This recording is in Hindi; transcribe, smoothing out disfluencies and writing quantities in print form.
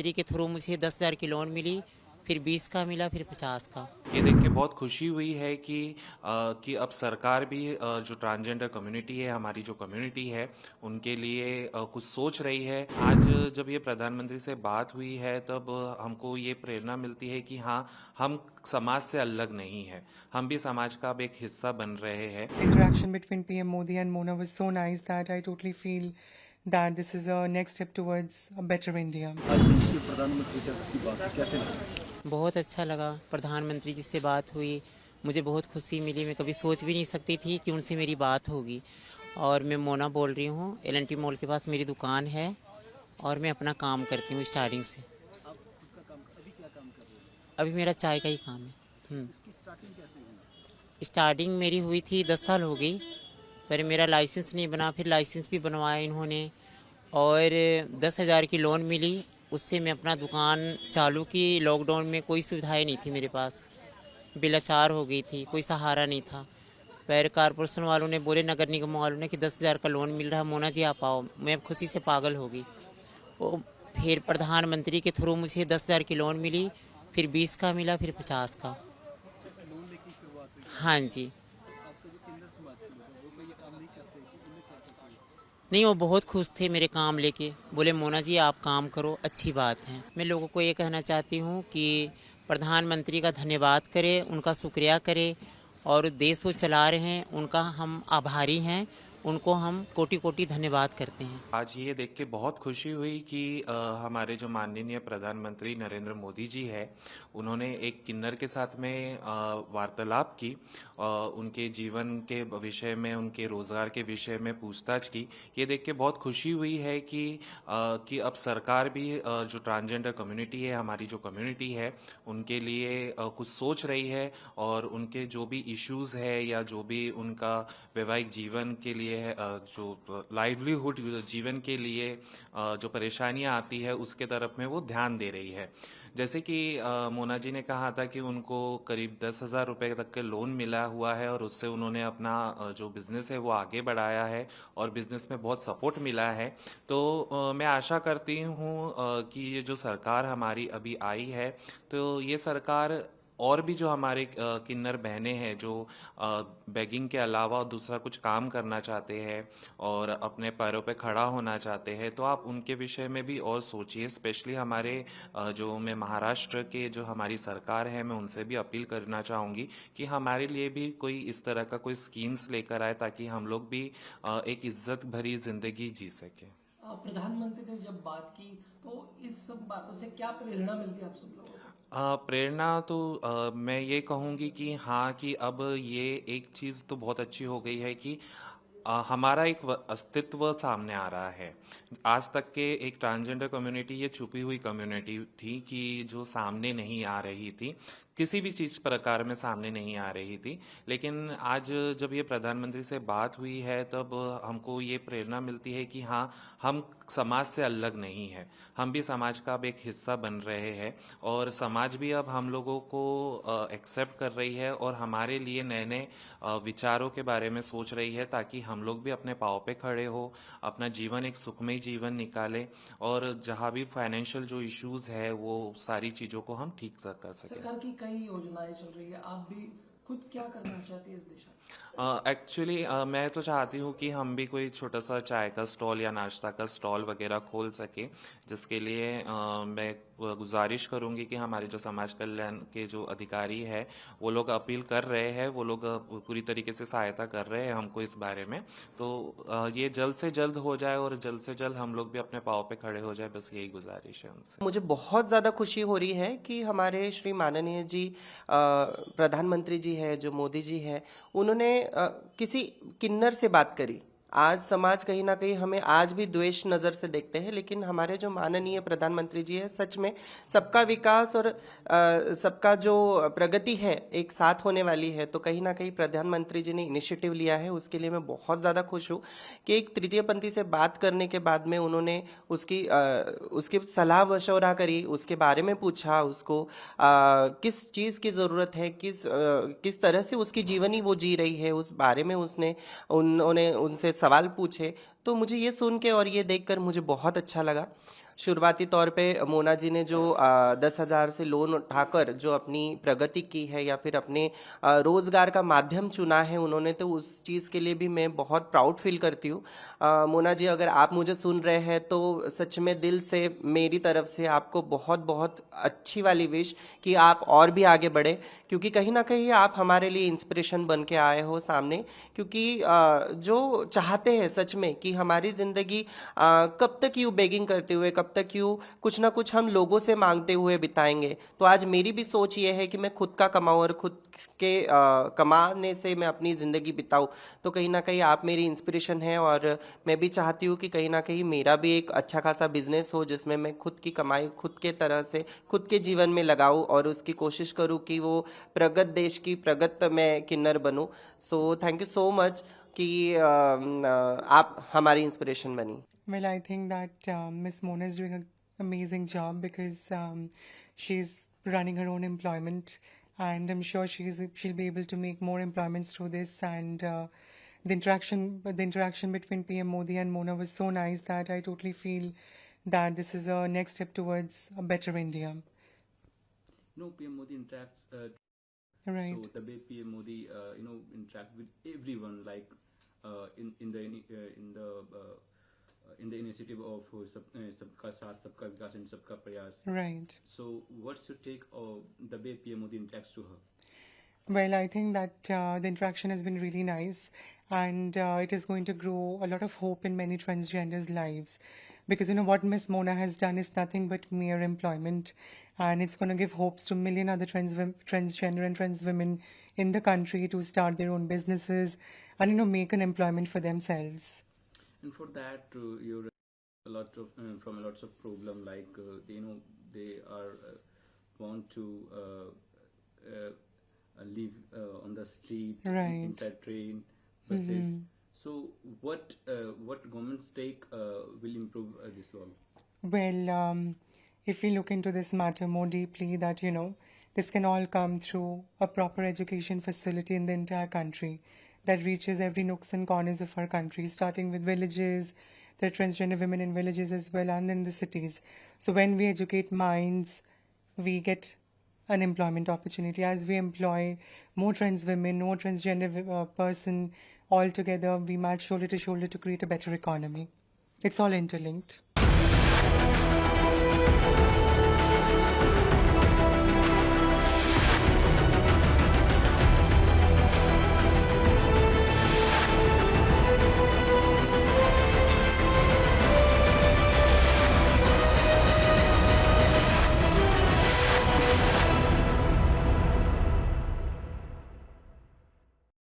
प्रधानमंत्री के थ्रू मुझे 10,000 की लोन मिली, फिर 20 का मिला, फिर 50 का। ये देख के बहुत खुशी हुई है कि अब सरकार भी जो ट्रांसजेंडर कम्युनिटी है, हमारी जो कम्युनिटी है, उनके लिए कुछ सोच रही है। आज जब ये प्रधानमंत्री से बात हुई है तब हमको ये प्रेरणा मिलती है कि हाँ, हम समाज से अलग नहीं हैं, हम भी समाज का अब एक हिस्सा बन रहे हैं। Interaction between PM Modi and Mona was so nice that I totally feel that this is a next step towards a better India. आज देश के प्रधानमंत्री से आपकी बात हुई, कैसे लगा? बहुत अच्छा लगा, प्रधानमंत्री जी से बात हुई, मुझे बहुत खुशी मिली। मैं कभी सोच भी नहीं सकती थी कि उनसे मेरी बात होगी। और मैं मोना बोल रही हूँ, एल&टी मॉल के पास मेरी दुकान है और मैं अपना काम करती हूँ स्टार्टिंग से। आप खुद का काम अभी क्या काम कर रहे हैं? अभी मेरा चाय का ही काम है। इसकी स्टार्टिंग कैसे हुई? स्टार्टिंग मेरी हुई थी 10 साल हो गई, पर मेरा लाइसेंस नहीं बना, फिर लाइसेंस भी बनवाया इन्होंने और 10,000 की लोन मिली। उससे मैं अपना दुकान चालू की। लॉकडाउन में कोई सुविधाएं नहीं थी मेरे पास, बेलाचार हो गई थी, कोई सहारा नहीं था। पर कारपोरेशन वालों ने बोले, नगर निगम वालों ने कि 10,000 का लोन मिल रहा है, मोना जी आप आओ। मैं अब खुशी से पागल हो गई। वो फिर प्रधानमंत्री के थ्रू मुझे 10,000 की लोन मिली, फिर 20 का मिला, फिर 50 का। लोन लेके शुरुआत हुई। हाँ जी। आपका जो किन्नर समाज के लोग हैं वो तो ये काम नहीं करते कि इन्हें क्या करते हैं? नहीं, वो बहुत खुश थे मेरे काम लेके, बोले मोना जी आप काम करो, अच्छी बात है। मैं लोगों को ये कहना चाहती हूँ कि प्रधानमंत्री का धन्यवाद करें, उनका शुक्रिया करें और देश को चला रहे हैं, उनका हम आभारी हैं, उनको हम कोटि कोटि धन्यवाद करते हैं। आज ये देख के बहुत खुशी हुई कि हमारे जो माननीय प्रधानमंत्री नरेंद्र मोदी जी है, उन्होंने एक किन्नर के साथ में वार्तालाप की, उनके जीवन के विषय में, उनके रोजगार के विषय में पूछताछ की। ये देख के बहुत खुशी हुई है कि अब सरकार भी जो ट्रांसजेंडर कम्युनिटी है, हमारी जो कम्युनिटी है, उनके लिए कुछ सोच रही है और उनके जो भी इश्यूज है या जो भी उनका वैवाहिक जीवन के लिए है, जो लाइवलीहुड जीवन के लिए जो परेशानियां आती है उसके तरफ में वो ध्यान दे रही है। जैसे कि मोना जी ने कहा था कि उनको करीब 10,000 रुपए तक के लोन मिला हुआ है और उससे उन्होंने अपना जो बिजनेस है वो आगे बढ़ाया है और बिजनेस में बहुत सपोर्ट मिला है। तो मैं आशा करती हूँ कि ये जो सरकार हमारी अभी आई है, तो ये सरकार और भी जो हमारे किन्नर बहनें हैं जो बेगिंग के अलावा दूसरा कुछ काम करना चाहते हैं और अपने पैरों पे खड़ा होना चाहते हैं, तो आप उनके विषय में भी और सोचिए। स्पेशली हमारे जो मैं महाराष्ट्र के जो हमारी सरकार है, मैं उनसे भी अपील करना चाहूँगी कि हमारे लिए भी कोई इस तरह का कोई स्कीम्स लेकर आए ताकि हम लोग भी एक इज्जत भरी जिंदगी जी सकें। प्रधानमंत्री ने जब बात की तो इस सब बातों से क्या प्रेरणा मिलती है आप सब लोगों को? प्रेरणा तो मैं ये कहूँगी कि हाँ, कि अब ये एक चीज़ तो बहुत अच्छी हो गई है कि हमारा एक अस्तित्व सामने आ रहा है। आज तक के एक ट्रांसजेंडर कम्युनिटी ये छुपी हुई कम्युनिटी थी कि जो सामने नहीं आ रही थी, किसी भी चीज़ प्रकार में सामने नहीं आ रही थी। लेकिन आज जब ये प्रधानमंत्री से बात हुई है तब हमको ये प्रेरणा मिलती है कि हाँ, हम समाज से अलग नहीं हैं, हम भी समाज का अब एक हिस्सा बन रहे हैं और समाज भी अब हम लोगों को एक्सेप्ट कर रही है और हमारे लिए नए नए विचारों के बारे में सोच रही है ताकि हम लोग भी अपने पाँव पे खड़े हो, अपना जीवन एक सुखमय जीवन निकालें और जहाँ भी फाइनेंशियल जो इश्यूज है वो सारी चीज़ों को हम ठीक कर सकें। सरकार की कई योजनाएं चल रही है, आप भी खुद क्या करना चाहते हैं इस दिशा में? एक्चुअली मैं तो चाहती हूँ कि हम भी कोई छोटा सा चाय का स्टॉल या नाश्ता का स्टॉल वगैरह खोल सके, जिसके लिए मैं गुजारिश करूँगी कि हमारे जो समाज कल्याण के जो अधिकारी है वो लोग अपील कर रहे हैं, वो लोग पूरी तरीके से सहायता कर रहे हैं हमको इस बारे में। तो ये जल्द से जल्द हो जाए और जल्द से जल्द हम लोग भी अपने पाँव पे खड़े हो जाए, बस यही गुजारिश है उनसे। मुझे बहुत ज़्यादा खुशी हो रही है कि हमारे श्री माननीय जी प्रधानमंत्री जी है, जो मोदी जी है, उन्होंने किसी किन्नर से बात करी। आज समाज कहीं ना कहीं हमें आज भी द्वेष नज़र से देखते हैं, लेकिन हमारे जो माननीय प्रधानमंत्री जी है, सच में सबका विकास और सबका जो प्रगति है एक साथ होने वाली है। तो कहीं ना कहीं प्रधानमंत्री जी ने इनिशिएटिव लिया है, उसके लिए मैं बहुत ज़्यादा खुश हूँ कि एक तृतीय पंथी से बात करने के बाद में उन्होंने उसकी सलाह मशवरा करी, उसके बारे में पूछा उसको किस चीज़ की ज़रूरत है, किस तरह से उसकी जीवनी वो जी रही है, उस बारे में उन्होंने उनसे सवाल पूछे। तो मुझे ये सुन के और ये देखकर मुझे बहुत अच्छा लगा। शुरुआती तौर पे मोना जी ने जो 10,000 से लोन उठाकर जो अपनी प्रगति की है या फिर अपने रोजगार का माध्यम चुना है उन्होंने, तो उस चीज़ के लिए भी मैं बहुत प्राउड फील करती हूँ। मोना जी, अगर आप मुझे सुन रहे हैं तो सच में दिल से मेरी तरफ से आपको बहुत बहुत अच्छी वाली विश कि आप और भी आगे बढ़े, क्योंकि कहीं ना कहीं आप हमारे लिए इंस्पिरेशन बन के आए हो सामने। क्योंकि जो चाहते हैं सच में कि हमारी ज़िंदगी कब तक यूँ बेगिंग करते हुए, कब तक यूँ कुछ ना कुछ हम लोगों से मांगते हुए बिताएंगे। तो आज मेरी भी सोच ये है कि मैं खुद का कमाऊँ और खुद के कमाने से मैं अपनी ज़िंदगी बिताऊँ। तो कहीं ना कहीं आप मेरी इंस्पिरेशन हैं, और मैं भी चाहती हूँ कि कहीं ना कहीं मेरा भी एक अच्छा खासा बिजनेस हो जिसमें मैं खुद की कमाई खुद के तरह से खुद के जीवन में लगाऊँ और उसकी कोशिश करूँ कि वो प्रगत देश की प्रगत मैं किन्नर बनूँ। So thank you so much कि आप हमारी इंस्पिरेशन बनी। Well, I think that Miss Mona is doing an amazing job because she's running her own employment, and I'm sure she'll be able to make more employments through this. And the interaction between PM Modi and Mona was so nice that I totally feel that this is a next step towards a better India. No, PM Modi interacts. Right. So the way PM Modi, interact with everyone, like in the initiative of Sabka Saath, Sabka Vikas, and Sabka Prayas. Right. So, what's your take of the way PM Modi interacts to her? Well, I think that the interaction has been really nice, and it is going to grow a lot of hope in many transgenders' lives. Because what Miss Mona has done is nothing but mere employment, and it's going to give hopes to million other transgender and trans women in the country to start their own businesses and make an employment for themselves. And for that, you're a lot of from a lots of problem, like they are want to live on the street, Right. inside train, buses. So what government's take will improve this all? Well, if we look into this matter more deeply, that this can all come through a proper education facility in the entire country that reaches every nooks and corners of our country, starting with villages. There are transgender women in villages as well, and in the cities. So when we educate minds, we get an employment opportunity. As we employ more trans women, more transgender person all together, we match shoulder to shoulder to create a better economy. It's all interlinked.